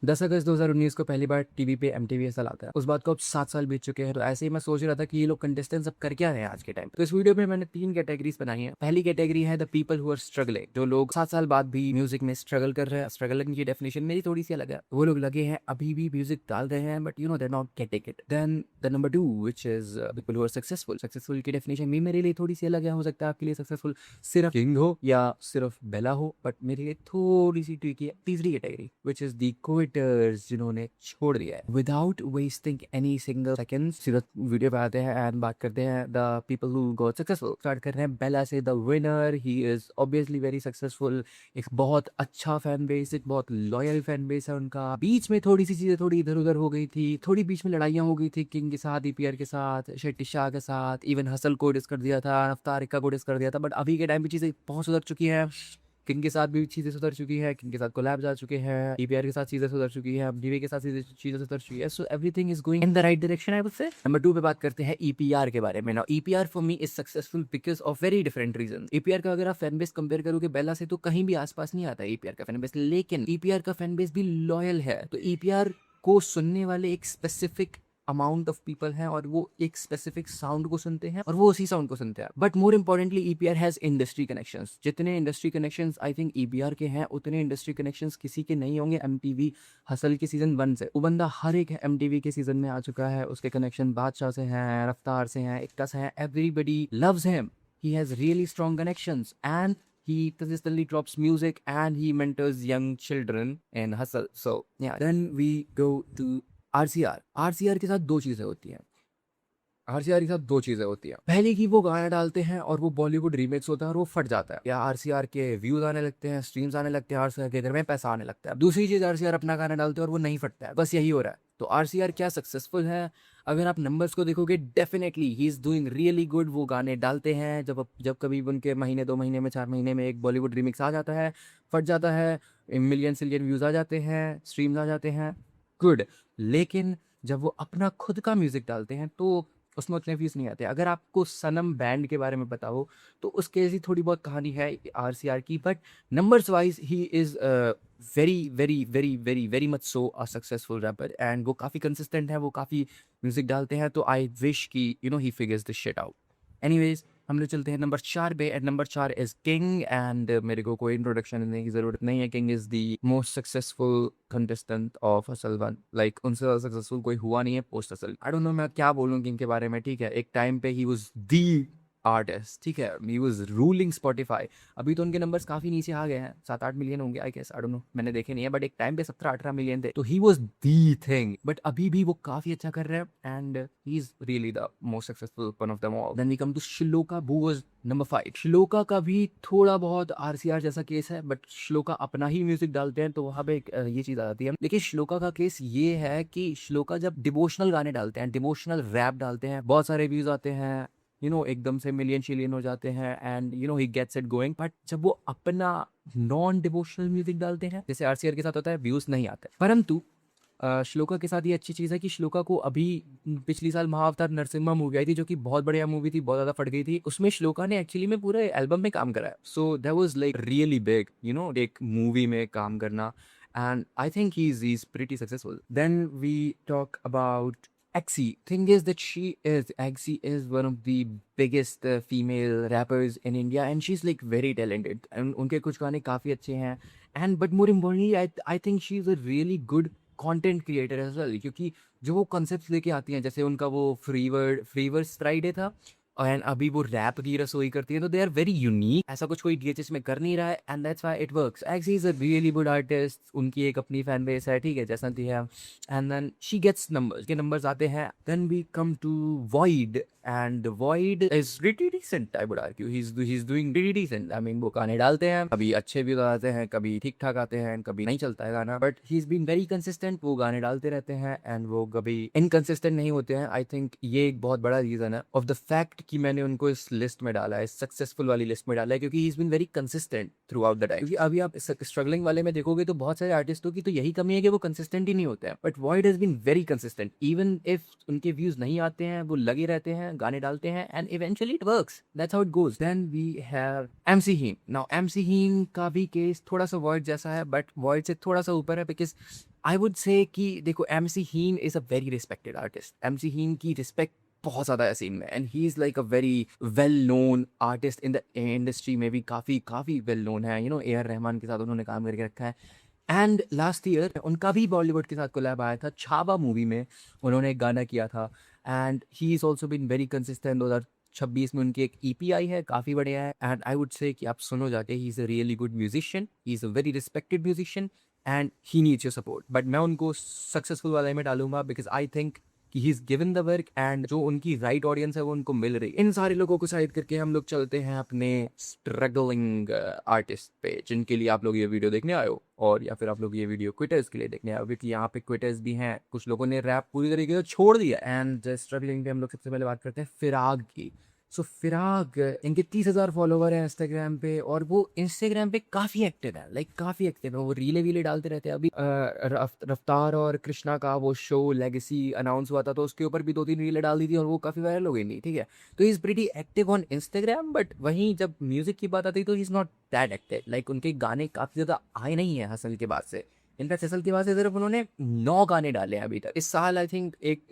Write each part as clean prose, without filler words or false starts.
10 अगस्त 2019 को पहली बार टीवी पे एमटीवी ऐसा लाता है। उस बात को अब 7 साल बीत चुके हैं। तो ऐसे ही मैं सोच रहा था कि ये लोग कंटेस्टेंट्स अब कर क्या रहे हैं आज के टाइम पे। तो इस वीडियो में मैंने 3 कैटेगरीज बनाई है। पहली कैटेगरी है the people who are struggling, जो लोग 7 साल बाद भी म्यूजिक में स्ट्रगल कर रहे हैं। स्ट्रगलिंग की डेफिनेशन मेरी थोड़ी सी अलग है। वो लोग लगे हैं अभी भी म्यूजिक डाल रहे हैं, but they not getting it. Then the number 2 which is people who are successful. Successful की डेफिनेशन भी मेरे लिए थोड़ी सी अलग है। हो सकता है आपके लिए सक्सेसफुल सिर्फ किंग हो या सिर्फ बेला हो, बट मेरे लिए थोड़ी सी ट्रिकी है। तीसरी category which is the quitters, जिन्होंने छोड़ दिया है। Without wasting any single second सीधा वीडियो पे आते हैं एंड बात करते हैं the people who got successful. Start कर रहे हैं बेला से। The winner, he is obviously very successful. एक बहुत अच्छा फैन बेस, एक बहुत लॉयल फैन बेस है उनका। बीच में थोड़ी सी चीजें थोड़ी इधर उधर हो गई थी, थोड़ी बीच में लड़ाइयां हो गई थी किंग के साथ, ईपीआर के साथ, शेट्टी शाह के साथ, इवन हसल को डिस कर दिया था, रफ्तार इक्का को डिस कर दिया था। बट अभी के टाइम पे चीजें बहुत सुधर चुकी हैं। किंग के साथ भी चीजें सुधर चुकी है, किंग के साथ कोलैब जा चुके हैं, ईपीआर के साथ चीजें सुधर चुकी है, डीवी के साथ चीजें सुधर चुकी है। So everything is going in the right direction, I would say. Number 2 पे बात करते हैं ईपीआर के बारे में। Now EPR for me is successful because of very different reason. EPR का अगर आप फैन बेस कंपेयर करोगे बेला से, तो कहीं भी आसपास नहीं आता ईपीआर का फैन बेस, लेकिन ईपीआर का फैन बेस भी लॉयल है। तो ईपीआर को सुनने वाले एक स्पेसिफिक अमाउंट ऑफ पीपल हैं और वो एक स्पेसिफिक साउंड को सुनते हैं और वो उसी साउंड को सुनते हैं। But more importantly EPR has industry connections. जितने industry connections I think EPR के हैं, उतने इंडस्ट्री कनेक्शंस किसी के नहीं होंगे एमटीवी हसल के सीजन 1 से। वो बंदा हर एक एमटीवी के सीजन में आ चुका है। उसके कनेक्शन बादशाह से हैं, रफ्तार से हैं, इक्का से हैं। Everybody loves him. He has really strong connections and he consistently drops music and he mentors young children in hustle. So yeah, then we go to RCR. RCR के साथ दो चीजें होती हैं। आरसीआर के साथ दो चीजें होती हैं। पहली की वो गाना डालते हैं और वो बॉलीवुड रीमेक्स होता है और वो फट जाता है, या आरसीआर के व्यूज आने लगते हैं, स्ट्रीम्स आने लगते हैं, आरसीआर के घर में पैसा आने लगता है। दूसरी चीज, आरसीआर अपना गाना डालते हैं और वो नहीं फटता है। बस यही हो रहा है। तो आरसीआर क्या सक्सेसफुल है? अगर आप नंबर्स को देखोगे, definitely he is doing really good. वो गाने डालते हैं, जब जब कभी भी उनके महीने 2 महीने में 4 महीने में एक बॉलीवुड रीमिक्स आ जाता है, फट जाता है, मिलियन सिलियन व्यूज आ जाते हैं, स्ट्रीम्स आ जाते हैं, गुड। लेकिन जब वो अपना खुद का म्यूजिक डालते हैं तो उसमें उतने व्यूज नहीं आते। अगर आपको सनम बैंड के बारे में पता हो, तो उसके ऐसी थोड़ी बहुत कहानी है आरसीआर की, but numbers wise he is very very very very very much so a successful rapper. And वो काफ़ी कंसिस्टेंट है, वो काफ़ी म्यूजिक डालते हैं। तो आई विश कि he figures this shit out. Anyways, हम लोग चलते हैं नंबर 4 पे। And number 4 is King. And मेरे को कोई इंट्रोडक्शन देने की जरूरत नहीं है। King is the most successful contestant of Hustle one. Like उनसे ज़्यादा सक्सेसफुल कोई हुआ नहीं है post Hustle. I don't know मैं क्या बोलूँ किंग के बारे में। ठीक है, एक टाइम पे ही वाज दी आर्टिस्ट, ठीक है, ही वाज रूलिंग स्पॉटिफाई। अभी तो उनके नंबर्स काफी नीचे आ गए हैं, 7-8 मिलियन होंगे I guess, I don't know, मैंने देखे नहीं है। बट एक टाइम पे 17-18 मिलियन थे। तो he was the thing. But अभी भी वो काफी अच्छा कर रहे हैं and he is really the most successful one of them all. Then we come to Shloka, who was number 5। Shloka का भी थोड़ा बहुत आरसीआर जैसा केस है, बट श्लोका अपना ही म्यूजिक डालते हैं, तो वहां पे ये चीज आ जाती है। लेकिन श्लोका का केस ये है कि श्लोका जब डिवोशनल गाने डालते हैं, डिवोशनल रैप डालते हैं, बहुत सारे व्यूज आते हैं, एकदम से मिलियन शिलियन हो जाते हैं and he gets it going. But जब वो अपना नॉन डिवोशनल म्यूजिक डालते हैं, जैसे आरसीआर के साथ होता है, व्यूज नहीं आते। परंतु श्लोका के साथ ये अच्छी चीज़ है कि श्लोका को अभी पिछली साल महाअवतार नरसिम्हा मूवी आई थी, जो कि बहुत बढ़िया मूवी थी, बहुत ज़्यादा फट गई थी। उसमें श्लोका ने एक्चुअली में पूरे एल्बम में काम करा है। So that was like really big, एक मूवी में काम करना। And I think he is pretty successful. Then we talk about Axie. Thing is that Axie is one of the biggest female rappers in India and she's like very talented and उनके कुछ गाने काफ़ी अच्छे हैं। And but more importantly, I think she's a really good content creator as well, क्योंकि जो वो concepts लेके आती हैं, जैसे उनका वो फ्रीवर्स फ्राइडे था एंड अभी वो रैप की रसोई करती है, तो दे आर वेरी यूनिक। ऐसा कुछ कोई डीएचएस में कर नहीं रहा है and that's why it works. Axie is a really good artist. उनकी एक अपनी फैन बेस है, ठीक है, जैसा थी है। And then she gets numbers, के नंबर्स आते हैं। Then we come to Void and Void is pretty decent, I would argue he is doing pretty decent. I mean वो गाने डालते हैं, कभी अच्छे भी आते हैं, कभी ठीक ठाक आते हैं, कभी नहीं चलता है गाना, but he is been very consistent. वो गाने डालते रहते हैं एंड वो कभी इनकंसिस्टेंट नहीं होते हैं। आई थिंक ये एक बहुत बड़ा रीजन है ऑफ द फैक्ट कि मैंने उनको इस लिस्ट में डाला है, सक्सेसफुल वाली लिस्ट में डाला है, क्योंकि he is been very consistent throughout the time. क्योंकि अभी आप स्ट्रगलिंग वाले में देखोगे तो बहुत सारे आर्टिस्टों की तो यही कमी है कि वो कंसिस्टेंट ही नहीं होते हैं। But Void has been very consistent, even if उनके व्यूज नहीं आते हैं, वो लगे रहते हैं, गाने डालते हैं and eventually it works. That's how it goes. Then we have MC Heam. Now MC Heam का भी केस थोड़ा सा वॉइड जैसा है, बट वॉइड से थोड़ा सा ऊपर है, बिकॉज आई वुड से कि देखो एमसी हीन is a very respected artist. MC हीन की रिस्पेक्ट बहुत ज़्यादा है सीन में, and he is like a very well known artist in the industry में भी, काफ़ी वेल नोन है। You know A R Rahman के साथ उन्होंने काम करके रखा है। एंड लास्ट ईयर उनका भी बॉलीवुड के साथ कोलैब आया था, छावा मूवी में उन्होंने एक गाना किया था। And he is also been very consistent. 2026 में उनकी एक ईपी आई है, काफ़ी बढ़िया है। एंड आई वुड से कि आप सुनो जाके, he is a really good musician, he is a very respected musician, and he needs your support. But मैं उनको सक्सेसफुल वाले में डालूंगा बिकॉज आई थिंक कि he is given the work, and जो उनकी राइट ऑडियंस है वो उनको मिल रही है। इन सारे लोगों को साइड करके हम लोग चलते हैं अपने स्ट्रगलिंग आर्टिस्ट पे, जिनके लिए आप लोग ये वीडियो देखने आए हो, और या फिर आप लोग ये वीडियो क्विटर्स के लिए देखने आए हो, क्योंकि यहाँ पे क्विटर्स भी हैं। कुछ लोगों ने रैप पूरी तरीके से छोड़ दिया। एंड स्ट्रगलिंग पे हम लोग सबसे पहले बात करते हैं फिराग की। सो फिराग, इनके 30,000 फॉलोवर हैं इंस्टाग्राम पे, और वो इंस्टाग्राम पे काफ़ी एक्टिव है, लाइक काफ़ी एक्टिव है। वो रीले वीले डालते रहते हैं। अभी रफ्तार और कृष्णा का वो शो लेगेसी अनाउंस हुआ था, तो उसके ऊपर भी 2-3 रीले डाल दी थी, और वो काफ़ी वायरल हो गई थी, ठीक है। तो he is pretty active on Instagram. But वहीं जब म्यूज़िक की बात आती है तो he is not that active. Like उनके गाने काफ़ी ज़्यादा आए नहीं है हसल के बाद से। इनफैक्ट हसल के बाद से सिर्फ उन्होंने 9 गाने डाले हैं अभी तक इस साल। आई थिंक एक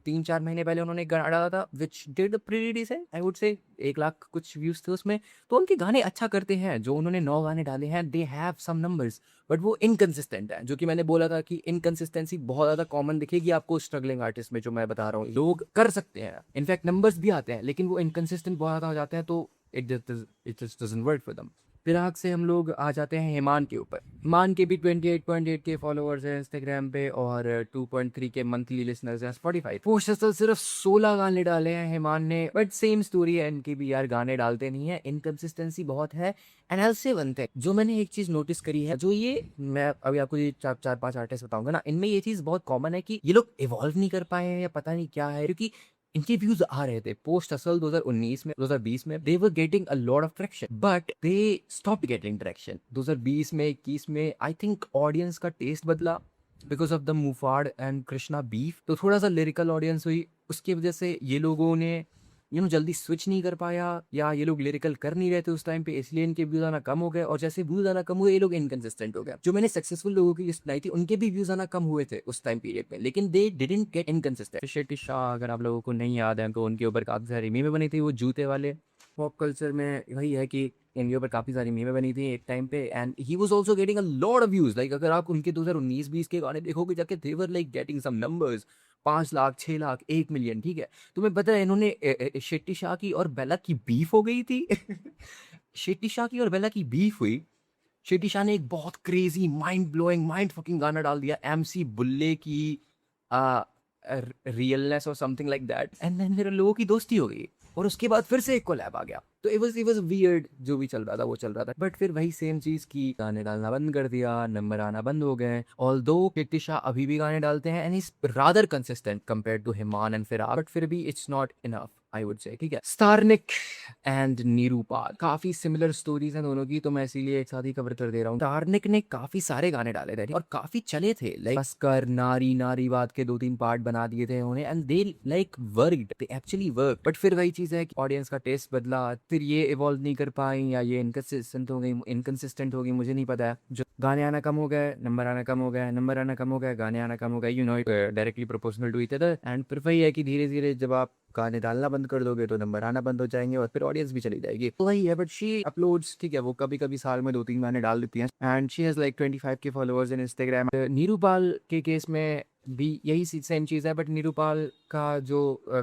3-4 महीने पहले उन्होंने एक गाना डाला था which did pretty decent, I would say 1 lakh कुछ व्यूज थे उसमें। तो उनके गाने अच्छा करते हैं। जो उन्होंने 9 गाने डाले हैं, they have some numbers, but वो इनकंसिस्टेंट है। जो कि मैंने बोला था कि इनकंसिस्टेंसी बहुत ज़्यादा कॉमन दिखेगी आपको स्ट्रगलिंग आर्टिस्ट में। जो मैं बता रहा हूँ, लोग कर सकते हैं, इनफैक्ट नंबर्स भी आते हैं, लेकिन वो इनकंसिस्टेंट बहुत ज़्यादा हो जाते हैं, तो it just doesn't work for them. फिराक से हम लोग आ जाते हैं हिमान के ऊपर। हिमान के भी 28.8 के फॉलोअर्स हैं इंस्टाग्राम पे, और 2.3 के मंथली लिसनर्स हैं स्पॉटिफाई। पोस्ट असल सिर्फ 16 गाने डाले हैं हिमान ने, बट सेम स्टोरी है इनकी भी यार, गाने डालते नहीं है, इनकंसिस्टेंसी बहुत है। एंड आई से वन थिंग, जो मैंने एक चीज़ नोटिस करी है, जो ये मैं अभी आपको ये 4-5 आर्टिस्ट बताऊंगा ना, इनमें ये चीज़ बहुत कॉमन है कि ये लोग इवॉल्व नहीं कर पाए हैं, या पता नहीं क्या है। क्योंकि इनके व्यूज आ रहे थे पोस्ट असल 2019 में, 2020 में they were getting a lot of traction, but they stop getting traction. 2020 में, 21 में आई थिंक ऑडियंस का टेस्ट बदला because of the Mufaad and Krishna beef. तो थोड़ा सा लिरिकल ऑडियंस हुई, उसकी वजह से ये लोगों ने जल्दी स्विच नहीं कर पाया, या ये लोग लिरिकल कर नहीं रहे थे उस टाइम पे, इसलिए इनके व्यूज आना कम हो गए। और जैसे व्यूज आना कम हुए, ये लोग इनकंसिस्टेंट हो गए। जो मैंने सक्सेसफुल लोगों की लिस्ट बनाई थी, उनके भी व्यूज आना कम हुए थे उस टाइम पीरियड में, लेकिन they didn't get inconsistent. Shetty Shah, अगर आप लोगों को नहीं याद है तो उनके ऊपर काफ़ी सारी मीमें बनी थी, वो जूते वाले। पॉप कल्चर में वही है कि इनके ऊपर काफ़ी सारी मीमें बनी थी एक टाइम पे, and he was also getting a lot of views. Like अगर आप उनके 2019-20 के गाने देखोगे जाके, they were like getting some numbers, 5 lakh, 6 lakh, 1 million, ठीक है। तुम्हें पता है इन्होंने शेट्टी शाह की और बेला की बीफ हो गई थी। शेट्टी शाह की और बेला की बीफ हुई। शेट्टी शाह ने एक बहुत crazy, mind blowing, mind fucking गाना डाल दिया एमसी बुल्ले की रियलनेस और something like that, and then मेरे लोगों की दोस्ती हो गई, और उसके बाद फिर से एक कोलैब आ गया। तो इट वाज वियर्ड, जो भी चल रहा था वो चल रहा था। बट फिर वही सेम चीज की, गाने डालना बंद कर दिया, नंबर आना बंद हो गए। ऑल्दो शेट्टी शाह अभी भी गाने डालते हैं, and is rather consistent compared to Himan and फिराग, बट फिर भी it's not enough, I would say, ठीक है। स्टारनिक एंड निरूपाल, काफी सिमिलर स्टोरीज हैं दोनों की, तो मैं इसीलिए एक साथ ही कवर कर दे रहा हूँ। स्टारनिक ने काफी सारे गाने डाले थे और काफी चले थे, लाइक बसकर, नारी, नारीवाद के 2-3 पार्ट बना दिए थे उन्होंने, and they like worked, they actually work. But फिर वही चीज है कि ऑडियंस का टेस्ट बदला, फिर ये इवॉल्व नहीं कर पाई, या ये इनकंसिस्टेंट हो गई, मुझे नहीं पता है। जो गाने आना कम हो गए, नंबर आना कम हो गया, नंबर आना कम हो गया, गाने आना कम हो गए, directly proportional to each other. And फिर वही है कि धीरे धीरे जब आप गाने डालना बंद कर दोगे तो नंबर आना बंद हो जाएंगे, और फिर ऑडियंस भी चली जाएगी। तो वही है। बट शी अपलोड्स, ठीक है, वो कभी कभी साल में 2-3 गाने डाल देती हैं, एंड शी हैज लाइक 25 के फॉलोअर्स इन इंस्टाग्राम। नीरूपाल के केस में भी यही सेम चीज़ है, बट नीरूपाल का जो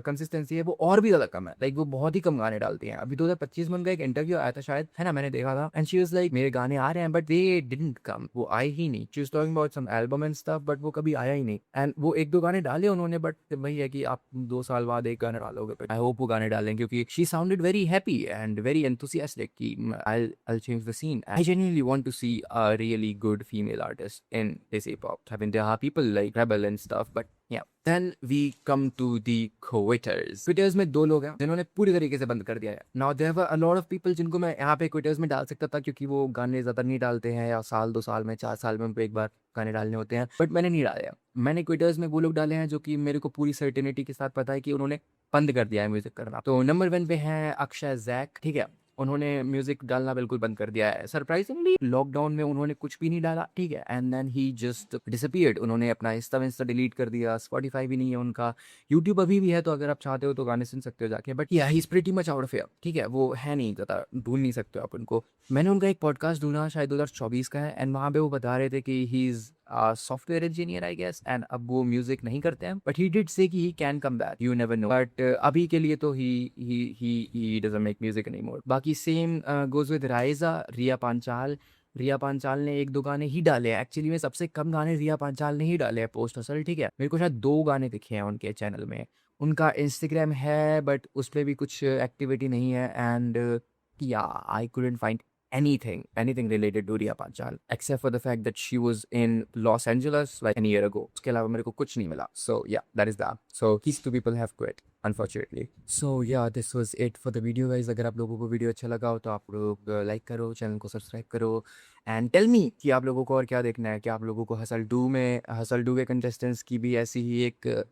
कंसिस्टेंसी है वो और भी ज़्यादा कम है। लाइक वो बहुत ही कम गाने डालती हैं। अभी 2025 में उनका एक इंटरव्यू आया था शायद, है ना, मैंने देखा था, एंड शी वाज लाइक मेरे गाने आ रहे हैं, बट दे डिडंट कम, वो आए ही नहीं। She was talking about some album and stuff, but वो कभी आया ही नहीं। एंड वो 1-2 गाने डाले उन्होंने, बट वही है कि आप 2 साल बाद एक गाना डालोगे, बट आई होप वो गाने डालें, क्योंकि she sounded very happy and very enthusiastic कि I'll change the scene. I genuinely want to see a really good female artist in this hip hop. I mean, there are people like Rebel and stuff, but yeah. Then we come to the quitters. Quitters में 2 लोग हैं जिन्होंने पूरी तरीके से बंद कर दिया है। Now there were a lot of people जिनको मैं यहाँ पे quitters में डाल सकता था, क्योंकि वो गाने ज़्यादा नहीं डालते हैं, या साल 2 साल में, 4 साल में उनको एक बार गाने डालने होते हैं, बट मैंने नहीं डाले। मैंने क्विटर्स में वो लोग डाले हैं जो कि मेरे को पूरी सर्टेनिटी के साथ पता है कि उन्होंने बंद कर दिया है म्यूजिक करना। तो नंबर 1 पे है अक्षय जैक, ठीक है। उन्होंने म्यूजिक डालना बिल्कुल बंद कर दिया है। सरप्राइजिंगली लॉकडाउन में उन्होंने कुछ भी नहीं डाला, ठीक है, and then he just disappeared. उन्होंने अपना इंस्टा डिलीट कर दिया, स्पॉटिफाई भी नहीं है उनका, यूट्यूब अभी भी है, तो अगर आप चाहते हो तो गाने सुन सकते हो जाके, बट या ही is pretty much out of here, ठीक है, वो है नहीं, ज़्यादा ढूंढ नहीं सकते हो आप उनको। मैंने उनका एक पॉडकास्ट ढूंढा शायद 2024 का है, एंड वहाँ पे वो बता रहे थे कि he is software engineer I guess, and अब वो म्यूजिक नहीं करते हैं, बट ही डिड से कि he can come back, you never know, but अभी के लिए तो he doesn't make music anymore. बाकी सेम गोज विद राइजा, रिया पांचाल। रिया पांचाल ने एक दो गाने ही डाले हैं, एक्चुअली में सबसे कम गाने रिया पांचाल ने ही डाले हैं पोस्ट हसल, ठीक है, मेरे को शायद 2 गाने दिखे हैं उनके चैनल में। उनका इंस्टाग्राम है बट उस पे भी कुछ एक्टिविटी नहीं है, एंड या I couldn't find anything related to Riya Panchal except for the fact that she was in Los Angeles like a year ago. उसके अलावा मेरे को कुछ नहीं मिला. So yeah, that is that. So these 2 people have quit unfortunately. So yeah, this was it for the video guys. अगर आप लोगों को वीडियो अच्छा लगा हो तो आप लोग लाइक करो, चैनल को सब्सक्राइब करो, एंड टेल मी कि आप लोगों को और क्या देखना है, कि आप लोगों को हसल डू के कंटेस्टेंट्स की भी ऐसी ही एक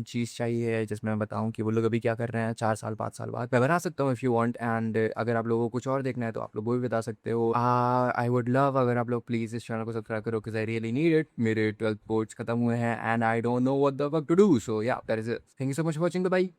चीज़ चाहिए जिसमें मैं बताऊं कि वो लोग अभी क्या कर रहे हैं 4 साल 5 साल बाद। मैं बना सकता हूँ इफ़ यू वांट, एंड अगर आप लोगों को कुछ और देखना है तो आप लोग वो भी बता सकते हो। आई वुड लव अगर आप लोग प्लीज़ इस चैनल को सब्सक्राइब करो, because I really need it. मेरे 12th बोर्ड्स खत्म हुए हैं and I don't know what the fuck to do, so yeah that is it. Thank you so much for watching, bye.